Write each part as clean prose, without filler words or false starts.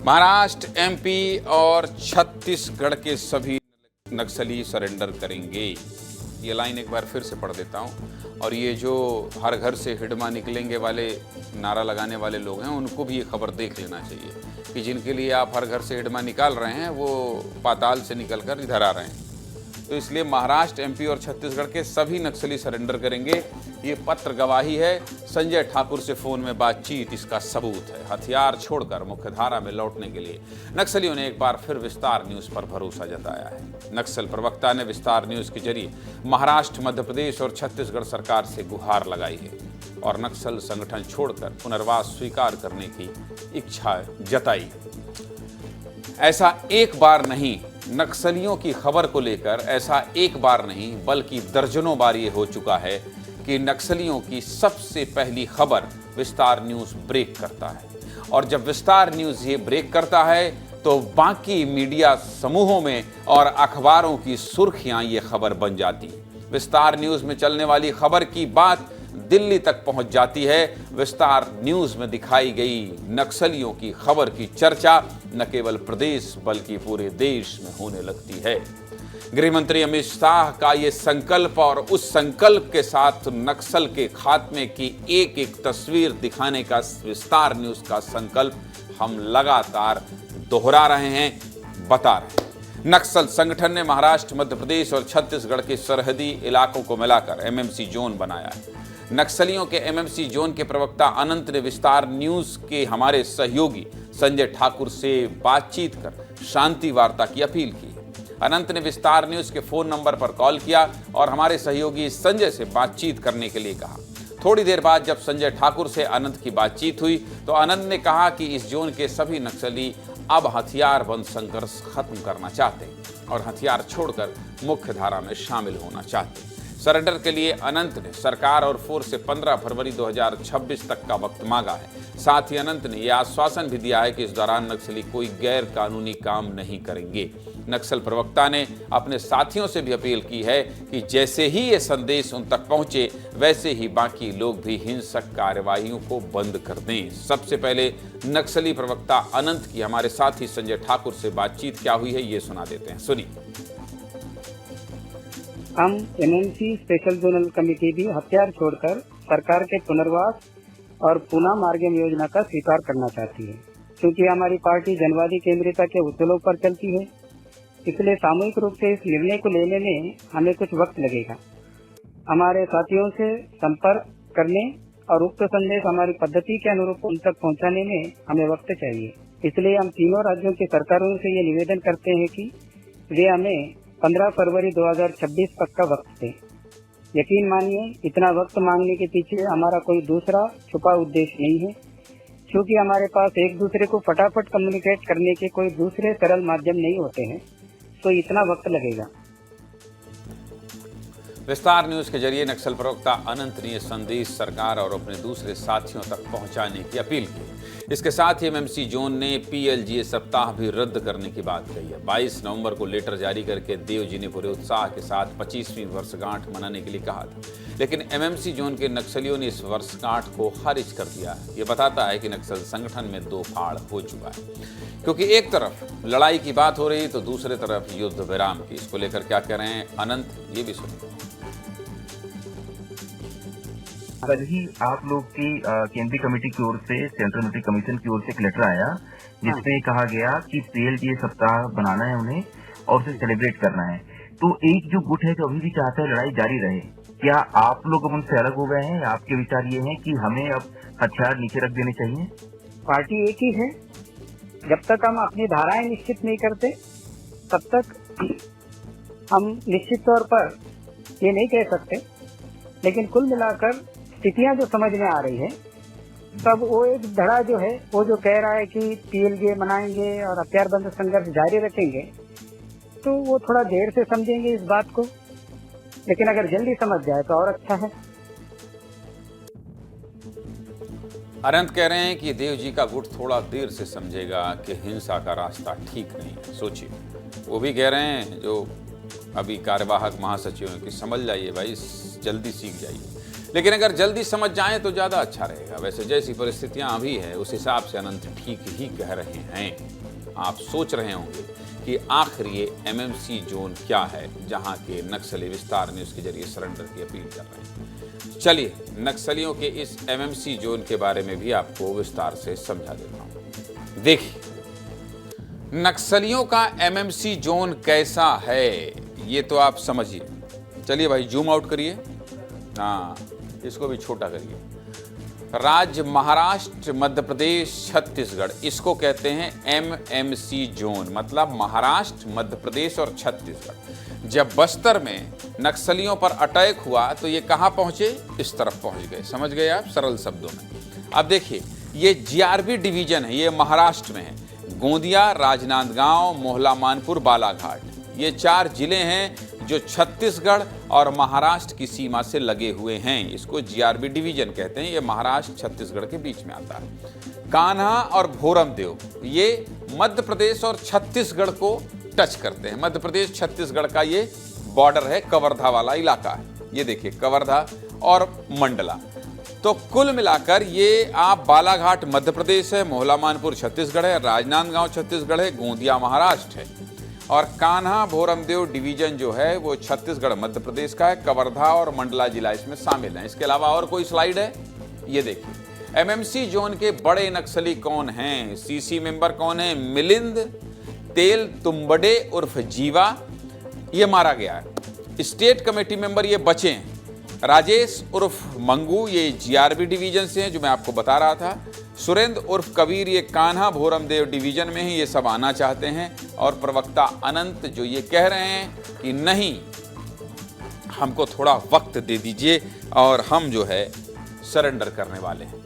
Maharashtra, MP और छत्तीसगढ़ के सभी नक्सली सरेंडर करेंगे। ये लाइन एक बार फिर से पढ़ देता हूँ। और ये जो हर घर से हिडमा निकलेंगे वाले नारा लगाने वाले लोग हैं, उनको भी ये खबर देख लेना चाहिए कि जिनके लिए आप हर घर से हिडमा निकाल रहे हैं वो पाताल से निकलकर इधर आ रहे हैं। तो इसलिए महाराष्ट्र, एमपी और छत्तीसगढ़ के सभी नक्सली सरेंडर करेंगे। ये पत्र गवाही है, संजय ठाकुर से फोन में बातचीत इसका सबूत है। हथियार छोड़कर मुख्यधारा में लौटने के लिए नक्सलियों ने एक बार फिर विस्तार न्यूज पर भरोसा जताया है। नक्सल प्रवक्ता ने विस्तार न्यूज के जरिए महाराष्ट्र, मध्य प्रदेश और छत्तीसगढ़ सरकार से गुहार लगाई है और नक्सल संगठन छोड़कर पुनर्वास स्वीकार करने की इच्छा जताई। ऐसा एक बार नहीं, नक्सलियों की खबर को लेकर ऐसा एक बार नहीं बल्कि दर्जनों बार ये हो चुका है कि नक्सलियों की सबसे पहली खबर विस्तार न्यूज ब्रेक करता है। और जब विस्तार न्यूज ये ब्रेक करता है तो बाकी मीडिया समूहों में और अखबारों की सुर्खियां ये खबर बन जाती है। विस्तार न्यूज में चलने वाली खबर की बात दिल्ली तक पहुंच जाती है। विस्तार न्यूज में दिखाई गई नक्सलियों की खबर की चर्चा न केवल प्रदेश बल्कि पूरे देश में होने लगती है। गृहमंत्री अमित शाह का ये संकल्प और उस संकल्प के साथ नक्सल के खात्मे की एक एक तस्वीर दिखाने का विस्तार न्यूज का संकल्प हम लगातार दोहरा रहे हैं, बता रहे हैं। नक्सल संगठन ने महाराष्ट्र, मध्य प्रदेश और छत्तीसगढ़ के सरहदी इलाकों को मिलाकर एमएमसी जोन बनाया है। नक्सलियों के एमएमसी जोन के प्रवक्ता अनंत ने विस्तार न्यूज के हमारे सहयोगी संजय ठाकुर से बातचीत कर शांति वार्ता की अपील की। अनंत ने विस्तार न्यूज के फोन नंबर पर कॉल किया और हमारे सहयोगी संजय से बातचीत करने के लिए कहा। थोड़ी देर बाद जब संजय ठाकुर से अनंत की बातचीत हुई तो अनंत ने कहा कि इस जोन के सभी नक्सली अब हथियार बंद संघर्ष खत्म करना चाहते हैं और हथियार छोड़कर मुख्य धारा में शामिल होना चाहते हैं। सरेंडर के लिए अनंत ने सरकार और फोर्स से 15 फरवरी 2026 तक का वक्त मांगा है। साथ ही अनंत ने यह आश्वासन भी दिया है कि इस दौरान नक्सली कोई गैर कानूनी काम नहीं करेंगे। नक्सल प्रवक्ता ने अपने साथियों से भी अपील की है कि जैसे ही ये संदेश उन तक पहुंचे वैसे ही बाकी लोग भी हिंसक कार्यवाहियों को बंद कर दें। सबसे पहले नक्सली प्रवक्ता अनंत की हमारे साथी संजय ठाकुर से बातचीत क्या हुई है ये सुना देते हैं, सुनिए। हम एमएमसी स्पेशल जोनल कमेटी भी हथियार छोड़कर सरकार के पुनर्वास और पुनः मार्गम योजना का स्वीकार करना चाहती है। क्योंकि हमारी पार्टी जनवादी केंद्रीयता के उसूलों पर चलती है, इसलिए सामूहिक रूप से इस निर्णय को लेने में हमें कुछ वक्त लगेगा। हमारे साथियों से संपर्क करने और उक्त संदेश हमारी पद्धति के अनुरूप उन तक पहुंचाने में हमें वक्त चाहिए। इसलिए हम तीनों राज्यों की सरकारों से ये निवेदन करते हैं कि वे हमें 15 फरवरी 2026 तक का वक्त दें। यकीन मानिए, इतना वक्त मांगने के पीछे हमारा कोई दूसरा छुपा उद्देश्य नहीं है, क्योंकि हमारे पास एक दूसरे को फटाफट कम्युनिकेट करने के कोई दूसरे सरल माध्यम नहीं होते हैं, तो इतना वक्त लगेगा। विस्तार न्यूज के जरिए नक्सल प्रवक्ता अनंत ने यह संदेश सरकार और अपने दूसरे साथियों तक पहुंचाने की अपील की। इसके साथ ही एमएमसी जोन ने पीएलजीए सप्ताह भी रद्द करने की बात कही है। 22 नवंबर को लेटर जारी करके देव जी ने पूरे उत्साह के साथ 25वीं वर्षगांठ मनाने के लिए कहा था, लेकिन एमएमसी जोन के नक्सलियों ने इस वर्षगांठ को खारिज कर दिया है। ये बताता है कि नक्सल संगठन में दो फाड़ हो चुका है, क्योंकि एक तरफ लड़ाई की बात हो रही तो दूसरे तरफ युद्ध विराम की। इसको लेकर क्या कह रहे हैं अनंत, ये भी सुनिए। कल ही आप लोग की केंद्रीय कमेटी की ओर से सेंट्रल मिलिट्री कमीशन की ओर से एक लेटर आया जिसमें कहा गया कि पीएलजीए सप्ताह बनाना है उन्हें और उसे सेलिब्रेट करना है। तो एक जो गुट है जो अभी भी चाहता है लड़ाई जारी रहे, क्या आप लोग अब उनसे अलग हो गए हैं? आपके विचार ये हैं कि हमें अब हथियार नीचे रख देने चाहिए? पार्टी एक ही है। जब तक हम अपनी धाराएं निश्चित नहीं करते तब तक हम निश्चित तौर पर ये नहीं कह सकते, लेकिन कुल मिलाकर स्थितियां जो समझ में आ रही है तब वो एक धड़ा जो है वो जो कह रहा है कि पीएलजीए मनाएंगे और हथियार बंद संघर्ष जारी रखेंगे, तो वो थोड़ा देर से समझेंगे इस बात को, लेकिन अगर जल्दी समझ जाए तो और अच्छा है। अनंत कह रहे हैं कि देव जी का गुट थोड़ा देर से समझेगा कि हिंसा का रास्ता ठीक नहीं है। सोचिए, वो भी कह रहे हैं जो अभी कार्यवाहक महासचिव हैं कि समझ जाइए भाई, जल्दी सीख जाइए। लेकिन अगर जल्दी समझ जाएं तो ज़्यादा अच्छा रहेगा। वैसे जैसी परिस्थितियां अभी है उस हिसाब से अनंत ठीक ही कह रहे हैं। आप सोच रहे होंगे कि आखिर ये एमएमसी जोन क्या है जहां के नक्सली विस्तार न्यूज़ के जरिए सरेंडर की अपील कर रहे हैं। चलिए नक्सलियों के इस एमएमसी जोन के बारे में भी आपको विस्तार से समझा देता हूं। देखिए, नक्सलियों का एमएमसी जोन कैसा है ये तो आप समझिए। चलिए भाई जूम आउट करिए, हाँ इसको भी छोटा करिए। राज्य महाराष्ट्र, मध्य प्रदेश, छत्तीसगढ़, इसको कहते हैं एमएमसी जोन, मतलब महाराष्ट्र, मध्य प्रदेश और छत्तीसगढ़। जब बस्तर में नक्सलियों पर अटैक हुआ तो ये कहाँ पहुंचे? इस तरफ पहुंच गए। समझ गए आप सरल शब्दों में। अब देखिए, ये जीआरबी डिवीजन है, ये महाराष्ट्र में है। गोंदिया, राजनांदगांव, मोहला मानपुर, बालाघाट, ये 4 जिले हैं जो छत्तीसगढ़ और महाराष्ट्र की सीमा से लगे हुए हैं। इसको जीआरबी डिवीजन कहते हैं। ये महाराष्ट्र छत्तीसगढ़ के बीच में आता है। कान्हा और भोरमदेव ये मध्य प्रदेश और छत्तीसगढ़ को टच करते हैं। मध्य प्रदेश छत्तीसगढ़ का ये बॉर्डर है, कवर्धा वाला इलाका है। ये देखिए कवर्धा और मंडला। तो कुल मिलाकर ये आप बालाघाट मध्य प्रदेश है, मोहला मानपुर छत्तीसगढ़ है, राजनांदगांव छत्तीसगढ़ है, गोंदिया महाराष्ट्र है, और कान्हा भोरमदेव डिवीजन जो है वो छत्तीसगढ़ मध्य प्रदेश का है। कवर्धा और मंडला जिला इसमें शामिल है। इसके अलावा और कोई स्लाइड है? ये देखिए एमएमसी जोन के बड़े नक्सली कौन हैं, सीसी मेंबर कौन है? मिलिंद तेल तुंबडे उर्फ जीवा, ये मारा गया है। स्टेट कमेटी मेंबर ये बचे हैं। राजेश उर्फ मंगू, ये जीआरबी डिवीजन से हैं जो मैं आपको बता रहा था। सुरेंद्र उर्फ कबीर, ये कान्हा भोरमदेव डिवीजन में ही, ये सब आना चाहते हैं। और प्रवक्ता अनंत जो ये कह रहे हैं कि नहीं, हमको थोड़ा वक्त दे दीजिए और हम जो है सरेंडर करने वाले हैं।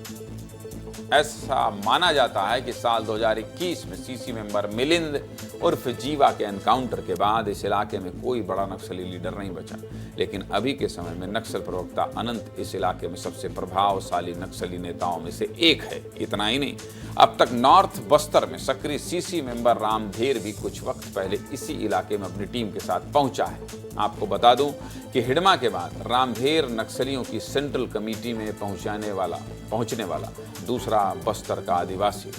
ऐसा माना जाता है कि साल 2021 में सीसी मेंबर मिलिंद उर्फ जीवा के एनकाउंटर के बाद इस इलाके में कोई बड़ा नक्सली लीडर नहीं बचा। लेकिन अभी के समय में नक्सल प्रवक्ता अनंत इस इलाके में सबसे प्रभावशाली नक्सली नेताओं में से एक है। इतना ही नहीं, अब तक नॉर्थ बस्तर में सक्रिय सीसी मेंबर रामधेर भी कुछ वक्त पहले इसी इलाके में अपनी टीम के साथ पहुंचा है। आपको बता दूं कि हिडमा के बाद रामधेर नक्सलियों की सेंट्रल कमेटी में पहुंचने वाला दूसरा बस्तर का आदिवासी।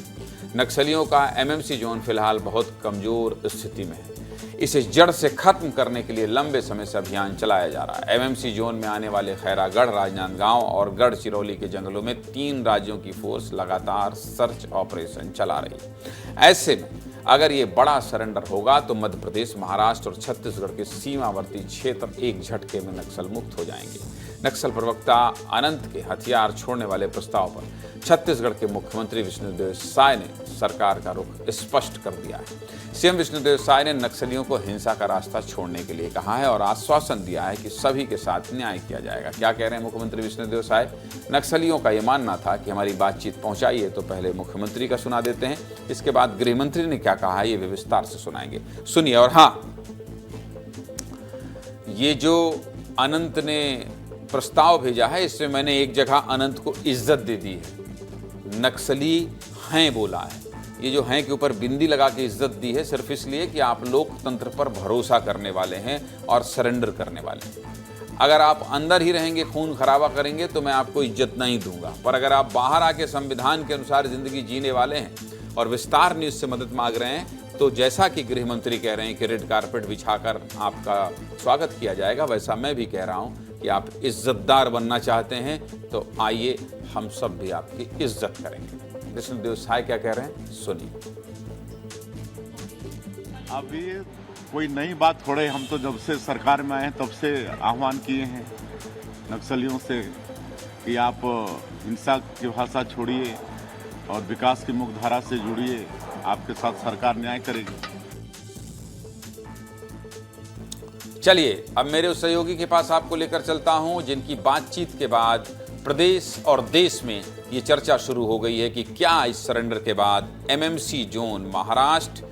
नक्सलियों का एमएमसी जोन फिलहाल बहुत कमजोर स्थिति में है। इसे जड़ से खत्म करने के लिए लंबे समय से अभियान चलाया जा रहा है। एमएमसी जोन में आने वाले खैरागढ़, राजनांदगांव और गढ़चिरौली के जंगलों में 3 राज्यों की फोर्स लगातार सर्च ऑपरेशन चला रही है। ऐसे में अगर ये बड़ा सरेंडर होगा तो मध्य प्रदेश, महाराष्ट्र और छत्तीसगढ़ के सीमावर्ती क्षेत्र एक झटके में नक्सल मुक्त हो जाएंगे। नक्सल प्रवक्ता अनंत के हथियार छोड़ने वाले प्रस्ताव पर छत्तीसगढ़ के मुख्यमंत्री विष्णुदेव साय ने सरकार का रुख स्पष्ट कर दिया है। सीएम विष्णुदेव साय ने नक्सलियों को हिंसा का रास्ता छोड़ने के लिए कहा है और आश्वासन दिया है कि सभी के साथ न्याय किया जाएगा। क्या कह रहे हैं मुख्यमंत्री विष्णुदेव साय? नक्सलियों का ये मानना था कि हमारी बातचीत पहुंचाइए, तो पहले मुख्यमंत्री का सुना देते हैं, इसके बाद गृह मंत्री ने क्या कहा है ये विस्तार से सुनाएंगे। सुनिए। और हाँ, ये जो अनंत ने प्रस्ताव भेजा है इसमें मैंने एक जगह अनंत को इज्जत दे दी है। नक्सली हैं बोला है। ये जो हैं के ऊपर बिंदी लगा के इज्जत दी है सिर्फ इसलिए कि आप लोकतंत्र पर भरोसा करने वाले हैं और सरेंडर करने वाले हैं। अगर आप अंदर ही रहेंगे, खून खराबा करेंगे तो मैं आपको इज्जत नहीं दूंगा, पर अगर आप बाहर आके संविधान के अनुसार जिंदगी जीने वाले हैं और विस्तार न्यूज़ से मदद मांग रहे हैं, तो जैसा कि गृह मंत्री कह रहे हैं कि रेड कारपेट बिछाकर आपका स्वागत किया जाएगा, वैसा मैं भी कह रहा हूं कि आप इज्जतदार बनना चाहते हैं तो आइए हम सब भी आपकी इज्जत करेंगे। विष्णुदेव साय क्या कह रहे हैं सुनिए। अभी कोई नई बात थोड़े, हम तो जब से सरकार में आए तब से आह्वान किए हैं नक्सलियों से कि आप हिंसा की भाषा छोड़िए और विकास की मुख्यधारा से जुड़िए, आपके साथ सरकार न्याय करेगी। चलिए अब मेरे उस सहयोगी के पास आपको लेकर चलता हूं जिनकी बातचीत के बाद प्रदेश और देश में ये चर्चा शुरू हो गई है कि क्या इस सरेंडर के बाद एमएमसी जोन महाराष्ट्र,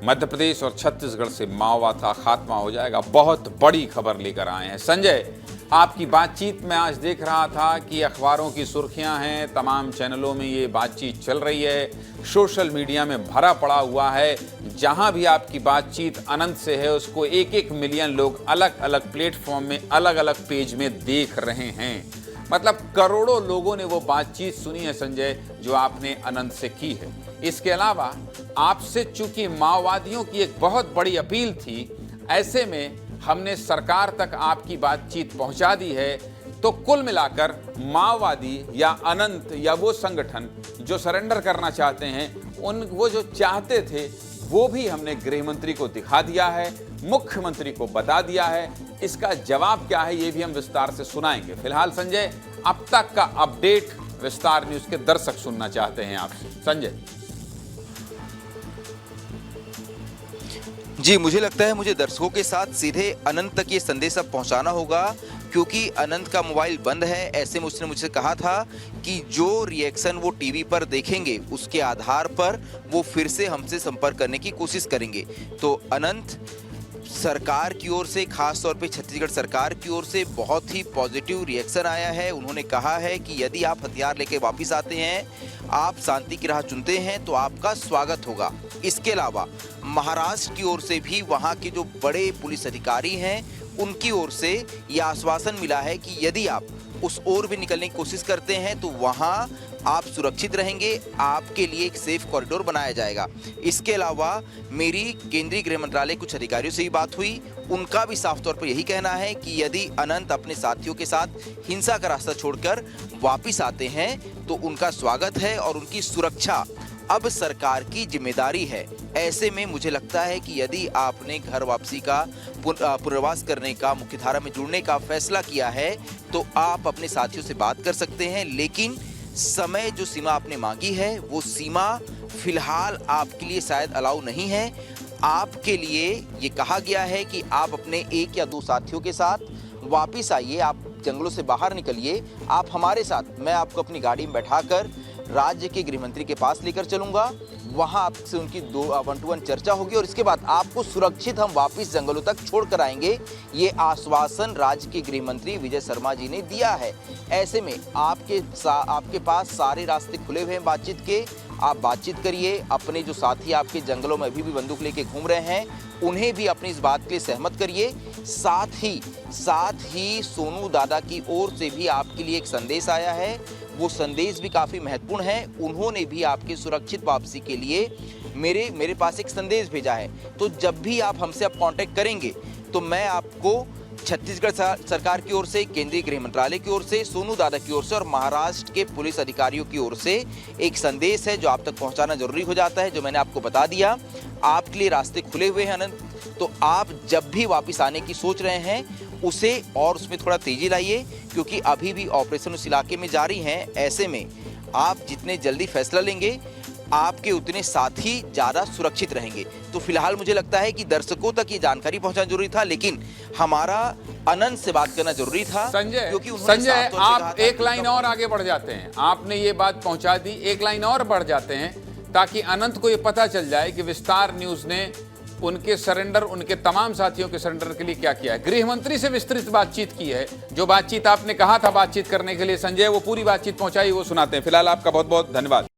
मध्य प्रदेश और छत्तीसगढ़ से माओवाद का खात्मा हो जाएगा। बहुत बड़ी खबर लेकर आए हैं संजय। आपकी बातचीत में आज देख रहा था कि अखबारों की सुर्खियां हैं, तमाम चैनलों में ये बातचीत चल रही है, सोशल मीडिया में भरा पड़ा हुआ है। जहां भी आपकी बातचीत अनंत से है उसको 1-1 मिलियन लोग अलग अलग प्लेटफॉर्म में, अलग अलग पेज में देख रहे हैं। मतलब करोड़ों लोगों ने वो बातचीत सुनी है संजय, जो आपने अनंत से की है। इसके अलावा आपसे चूंकि माओवादियों की एक बहुत बड़ी अपील थी, ऐसे में हमने सरकार तक आपकी बातचीत पहुंचा दी है। तो कुल मिलाकर माओवादी या अनंत या वो संगठन जो सरेंडर करना चाहते हैं, वो जो चाहते थे वो भी हमने गृह मंत्री को दिखा दिया है, मुख्यमंत्री को बता दिया है। इसका जवाब क्या है ये भी हम विस्तार से सुनाएंगे। फिलहाल संजय, अब तक का अपडेट विस्तार न्यूज के दर्शक सुनना चाहते हैं आपसे। संजय जी, मुझे लगता है मुझे दर्शकों के साथ सीधे अनंत तक ये संदेश अब पहुंचाना होगा, क्योंकि अनंत का मोबाइल बंद है। ऐसे में उसने मुझसे कहा था कि जो रिएक्शन वो टीवी पर देखेंगे उसके आधार पर वो फिर से हमसे संपर्क करने की कोशिश करेंगे। तो अनंत, सरकार की ओर से, खास तौर पे छत्तीसगढ़ सरकार की ओर से बहुत ही पॉजिटिव रिएक्शन आया है। उन्होंने कहा है कि यदि आप हथियार लेके वापस आते हैं, आप शांति की राह चुनते हैं, तो आपका स्वागत होगा। इसके अलावा महाराष्ट्र की ओर से भी वहाँ के जो बड़े पुलिस अधिकारी हैं उनकी ओर से यह आश्वासन मिला है कि यदि आप उस ओर भी निकलने की कोशिश करते हैं तो वहाँ आप सुरक्षित रहेंगे, आपके लिए एक सेफ कॉरिडोर बनाया जाएगा। इसके अलावा मेरी केंद्रीय गृह मंत्रालय कुछ अधिकारियों से ही बात हुई, उनका भी साफ तौर पर यही कहना है कि यदि अनंत अपने साथियों के साथ हिंसा का रास्ता छोड़कर वापिस आते हैं तो उनका स्वागत है और उनकी सुरक्षा अब सरकार की जिम्मेदारी है। ऐसे में मुझे लगता है कि यदि आपने घर वापसी का पुनर्वास करने का, मुख्यधारा में जुड़ने का फैसला किया है तो आप अपने साथियों से बात कर सकते हैं, लेकिन समय जो सीमा आपने मांगी है वो सीमा फिलहाल आपके लिए शायद अलाउ नहीं है। आपके लिए ये कहा गया है कि आप अपने 1 या 2 साथियों के साथ वापिस आइए, आप जंगलों से बाहर निकलिए, आप हमारे साथ, मैं आपको अपनी गाड़ी में बैठाकर राज्य के गृह मंत्री के पास लेकर चलूंगा, वहां आपसे उनकी 1-to-1 चर्चा होगी और इसके बाद आपको सुरक्षित हम वापस जंगलों तक छोड़ कर आएंगे। ये आश्वासन राज्य के गृह मंत्री विजय शर्मा जी ने दिया है। ऐसे में आपके पास सारे रास्ते खुले हुए हैं बातचीत के, आप बातचीत करिए। अपने जो साथी आपके जंगलों में अभी भी बंदूक लेके घूम रहे हैं, उन्हें भी अपनी इस बात के लिए सहमत करिए। साथ ही सोनू दादा की ओर से भी आपके लिए एक संदेश आया है, वो संदेश भी काफ़ी महत्वपूर्ण है। उन्होंने भी आपकी सुरक्षित वापसी के लिए मेरे पास एक संदेश भेजा है। तो जब भी आप हमसे अब कांटेक्ट करेंगे तो मैं आपको छत्तीसगढ़ सरकार की ओर से, केंद्रीय गृह मंत्रालय की ओर से, सोनू दादा की ओर से और महाराष्ट्र के पुलिस अधिकारियों की ओर से एक संदेश है जो आप तक पहुंचाना जरूरी हो जाता है, जो मैंने आपको बता दिया। आपके लिए रास्ते खुले हुए हैं अनंत, तो आप जब भी वापस आने की सोच रहे हैं उसे और उसमें थोड़ा तेजी लाइए, क्योंकि अभी भी ऑपरेशन उस इलाके में जारी हैं। ऐसे में आप जितने जल्दी फैसला लेंगे, आपके उतने साथी ज़्यादा सुरक्षित रहेंगे। तो फिलहाल मुझे लगता है कि दर्शकों तक ये जानकारी पहुंचाना जरूरी था, लेकिन हमारा अनंत से बात करना जरूरी था। संजय, क्योंकि आप एक लाइन और आगे बढ़ जाते हैं। आपने ये बात पहुंचा दी, एक लाइन और बढ़ जाते हैं ताकि अनंत को ये पता चल जाए कि विस्तार न्यूज ने उनके सरेंडर, उनके तमाम साथियों के सरेंडर के लिए क्या किया है। गृह मंत्री से विस्तृत बातचीत की है, जो बातचीत आपने कहा था बातचीत करने के लिए संजय, वो पूरी बातचीत पहुंचाई, वो सुनाते हैं। फिलहाल आपका बहुत बहुत धन्यवाद।